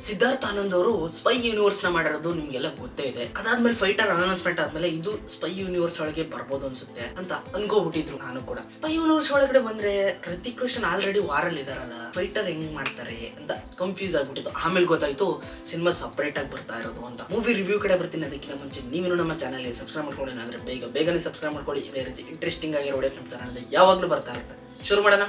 ಸಿದ್ಧಾರ್ಥ್ ಆನಂದ್ ಅವರು spy universe ನ ಮಾಡಿರೋದು ನಿಮ್ಗೆಲ್ಲ ಗೊತ್ತೇ ಇದೆ. ಅದಾದ್ಮೇಲೆ ಫೈಟರ್ ಅನೌನ್ಸ್ಮೆಂಟ್ ಆದ್ಮೇಲೆ ಇದು ಸ್ಪೈ ಯೂನಿವರ್ಸ್ ಒಳಗೆ ಬರ್ಬೋದು ಅನ್ಸುತ್ತೆ ಅಂತ ಅನ್ಕೋಬಿಟ್ಟಿದ್ರು. ನಾನು ಕೂಡ ಸ್ಪೈ ಯೂನಿವರ್ಸ್ ಒಳಗಡೆ ಬಂದ್ರೆ ಹೃತಿಕ್ ರೋಷನ್ ಆಲ್ರೆಡಿ ವಾರಲ್ಲಿ ಇದಾರಲ್ಲ, ಫೈಟರ್ ಹೆಂಗ್ ಮಾಡ್ತಾರೆ ಅಂತ ಕನ್ಫ್ಯೂಸ್ ಆಗ್ಬಿಟ್ಟಿತ್ತು. ಆಮೇಲೆ ಗೊತ್ತಾಯ್ತು ಸಿನಿಮಾ ಸಪರೇಟ್ ಆಗಿ ಬರ್ತಾ ಇರೋದು ಅಂತ. ಮೂವಿ ರಿವ್ಯೂ ಕಡೆ ಬರ್ತೀನಿ. ಅದಕ್ಕಿಂತ ಮುಂಚೆ ನೀವೇನು ನಮ್ಮ ಚಾನಲ್ಗೆ ಸಬ್ಸ್ಕ್ರೈಬ್ ಮಾಡ್ಕೊಳ್ಳಿ ಅಂದ್ರೆ ಬೇಗನೆ ಸಬ್ಸ್ಕ್ರೈಬ್ ಮಾಡ್ಕೊಳ್ಳಿ. ಇದೇ ರೀತಿ ಇಂಟ್ರೆಸ್ಟಿಂಗ್ ಆಗಿರೋ ವಿಡಿಯೋ ನಮ್ಮ ಚಾನಲ್ ಯಾವಾಗಲೂ ಬರ್ತಾ ಇರುತ್ತೆ. ಶುರು ಮಾಡೋಣ.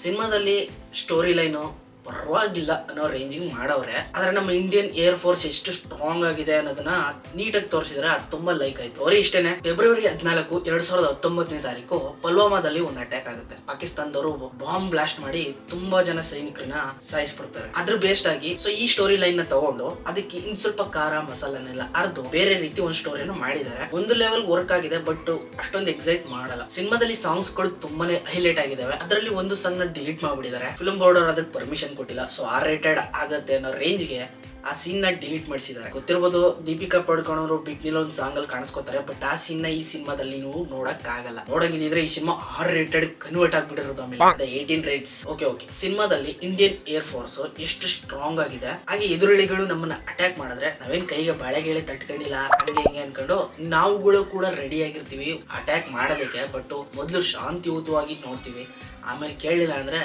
ಸಿನಿಮಾದಲ್ಲಿ ಸ್ಟೋರಿ ಲೈನು ಪರವಾಗಿಲ್ಲ ಅನ್ನೋ ರೇಂಜಿಂಗ್ ಮಾಡವ್ರೆ. ಆದ್ರೆ ನಮ್ಮ ಇಂಡಿಯನ್ ಏರ್ ಫೋರ್ಸ್ ಎಷ್ಟು ಸ್ಟ್ರಾಂಗ್ ಆಗಿದೆ ಅನ್ನೋದನ್ನ ನೀಟಾಗಿ ತೋರಿಸಿದ್ರೆ ಅದು ತುಂಬಾ ಲೈಕ್ ಆಯ್ತು. ಅವ್ರಿ ಇಷ್ಟೇನೆ. ಫೆಬ್ರವರಿ 14, 2019 ಪುಲ್ವಾಮಾದಲ್ಲಿ ಒಂದು ಅಟ್ಯಾಕ್ ಆಗುತ್ತೆ. ಪಾಕಿಸ್ತಾನದವರು ಬಾಂಬ್ ಬ್ಲಾಸ್ಟ್ ಮಾಡಿ ತುಂಬಾ ಜನ ಸೈನಿಕರನ್ನ ಸಾಯಿಸ್ಬಿಡ್ತಾರೆ. ಅದ್ರ ಬೇಸ್ಡ್ ಆಗಿ ಈ ಸ್ಟೋರಿ ಲೈನ್ ನ ತಗೊಂಡು ಅದಕ್ಕೆ ಇನ್ ಸ್ವಲ್ಪ ಖಾರ ಮಸಾಲನೆಲ್ಲ ಅರ್ದು ಬೇರೆ ರೀತಿ ಒಂದು ಸ್ಟೋರಿಯನ್ನು ಮಾಡಿದ್ದಾರೆ. ಒಂದು ಲೆವೆಲ್ ವರ್ಕ್ ಆಗಿದೆ, ಬಟ್ ಅಷ್ಟೊಂದು ಎಕ್ಸೈಟ್ ಮಾಡಲ್ಲ. ಸಿನಿಮಾದಲ್ಲಿ ಸಾಂಗ್ಸ್ ಗಳು ತುಂಬಾನೇ ಹೈಲೈಟ್ ಆಗಿದಾವೆ. ಅದರಲ್ಲಿ ಒಂದು ಸಾಂಗ್ ನ ಡಿಲೀಟ್ ಮಾಡ್ಬಿಟ್ಟಿದ್ದಾರೆ. ಫಿಲ್ಮ್ ಬೋರ್ಡ್ ಅವರು ಅದಕ್ಕೆ ಪರ್ಮಿಷನ್ ಕೊಟ್ಟಿಲ್ಲ. ಸೊ R-rated ಆಗತ್ತೆ ಅನ್ನೋ ರೇಂಜ್ಗೆ ಆ ಸೀನ್ ನ ಡಿಲೀಟ್ ಮಾಡಿಸಿದ್ದಾರೆ. ಗೊತ್ತಿರ್ಬೋದು, ದೀಪಿಕಾ ಪಡುಕೋಣ್ ಅವರು ಬಿಟ್ನಿಲ್ ಒಂದು ಸಾಂಗ್ ಅಲ್ಲಿ ಕಾಣಿಸ್ಕೋತಾರೆ. ಬಟ್ ಆ ಸೀನ್ ನ ಈ ಸಿನಿಮಾದಲ್ಲಿ ನೀವು ನೋಡಕ್ ಆಗಲ್ಲ. ನೋಡಂಗಿದ್ರೆ ಈ ಸಿನಿಮಾ R-rated ಕನ್ವರ್ಟ್ ಆಗ್ಬಿಟ್ಟಿರೋದು. ಆಮೇಲೆ 18 ರೇಟ್ಸ್. ಓಕೆ. ಸಿನಿಮಾದಲ್ಲಿ ಇಂಡಿಯನ್ ಏರ್ ಫೋರ್ಸ್ ಎಷ್ಟು ಸ್ಟ್ರಾಂಗ್ ಆಗಿದೆ. ಹಾಗೆ ಎದುರುಳಿಗಳು ನಮ್ಮನ್ನ ಅಟ್ಯಾಕ್ ಮಾಡಿದ್ರೆ ನಾವೇನ್ ಕೈಗೆ ಬಾಳೆಗೆಳೆ ತಟ್ಕೊಂಡಿಲ್ಲ ಹಂಗೆ ಅನ್ಕೊಂಡು ನಾವುಗಳು ಕೂಡ ರೆಡಿ ಆಗಿರ್ತೀವಿ ಅಟ್ಯಾಕ್ ಮಾಡೋದಕ್ಕೆ. ಬಟ್ ಮೊದಲು ಶಾಂತಿಯುತವಾಗಿ ನೋಡ್ತೀವಿ. ಆಮೇಲೆ ಕೇಳಲಿಲ್ಲ ಅಂದ್ರೆ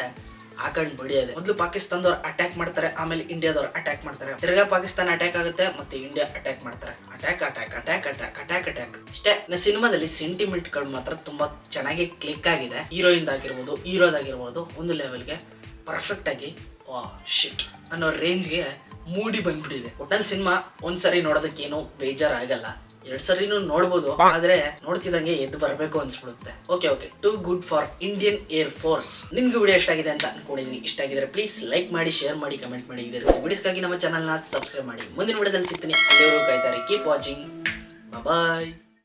ಹಾಕೊಂಡ್ ಬಡಿಯೋದೆ. ಮೊದಲು ಪಾಕಿಸ್ತಾನದವ್ರು ಅಟ್ಯಾಕ್ ಮಾಡ್ತಾರೆ, ಆಮೇಲೆ ಇಂಡಿಯಾದವ್ರು ಅಟ್ಯಾಕ್ ಮಾಡ್ತಾರೆ. ತಿರ್ಗಾ ಪಾಕಿಸ್ತಾನ ಅಟ್ಯಾಕ್ ಆಗುತ್ತೆ, ಮತ್ತೆ ಇಂಡಿಯಾ ಅಟ್ಯಾಕ್ ಮಾಡ್ತಾರೆ. ಅಟ್ಯಾಕ್ ಇಷ್ಟೇ. ಸಿನಿಮಾದಲ್ಲಿ ಸೆಂಟಿಮೆಂಟ್ ಗಳು ಮಾತ್ರ ತುಂಬಾ ಚೆನ್ನಾಗಿ ಕ್ಲಿಕ್ ಆಗಿದೆ. ಹೀರೋಯಿನ್ ಆಗಿರ್ಬೋದು, ಹೀರೋದಾಗಿರ್ಬೋದು, ಒಂದು ಲೆವೆಲ್ಗೆ ಪರ್ಫೆಕ್ಟ್ ಆಗಿ ಶಿಟ್ ಅನ್ನೋ ರೇಂಜ್ಗೆ ಮೂಡಿ ಬಂದ್ಬಿಟ್ಟಿದೆ. ಒಟ್ನಲ್ಲಿ ಸಿನಿಮಾ ಒಂದ್ಸರಿ ನೋಡೋದಕ್ಕೇನು ಬೇಜಾರಾಗಲ್ಲ. 2 ಸರಿನೂ ನೋಡ್ಬೋದು, ಆದ್ರೆ ನೋಡ್ತಿದಂಗೆ ಎದ್ದು ಬರ್ಬೇಕು ಅನ್ಸ್ಬಿಡುತ್ತೆ. Okay. Too good for Indian air force. ನಿಮ್ಗೆ ವಿಡಿಯೋ ಇಷ್ಟ ಆಗಿದೆ ಅಂತ ಅನ್ಕೊಂಡಿದೀನಿ. ಇಷ್ಟ ಆಗಿದ್ರೆ ಪ್ಲೀಸ್ ಲೈಕ್ ಮಾಡಿ, ಶೇರ್ ಮಾಡಿ, ಕಮೆಂಟ್ ಮಾಡಿ. ಇದೇ ರೀತಿ ವಿಡಿಯೋಸ್ಗಾಗಿ ನಮ್ಮ ಚಾನಲ್ನ ಸಬ್ಸ್ಕ್ರೈಬ್ ಮಾಡಿ. ಮುಂದಿನ ವಿಡಿಯೋದಲ್ಲಿ ಸಿಗ್ತೀನಿ. ಅಲ್ಲಿವರೆಗೂ ಕಾಯ್ತಾರೆ. Keep watching. ಬಾಯ್.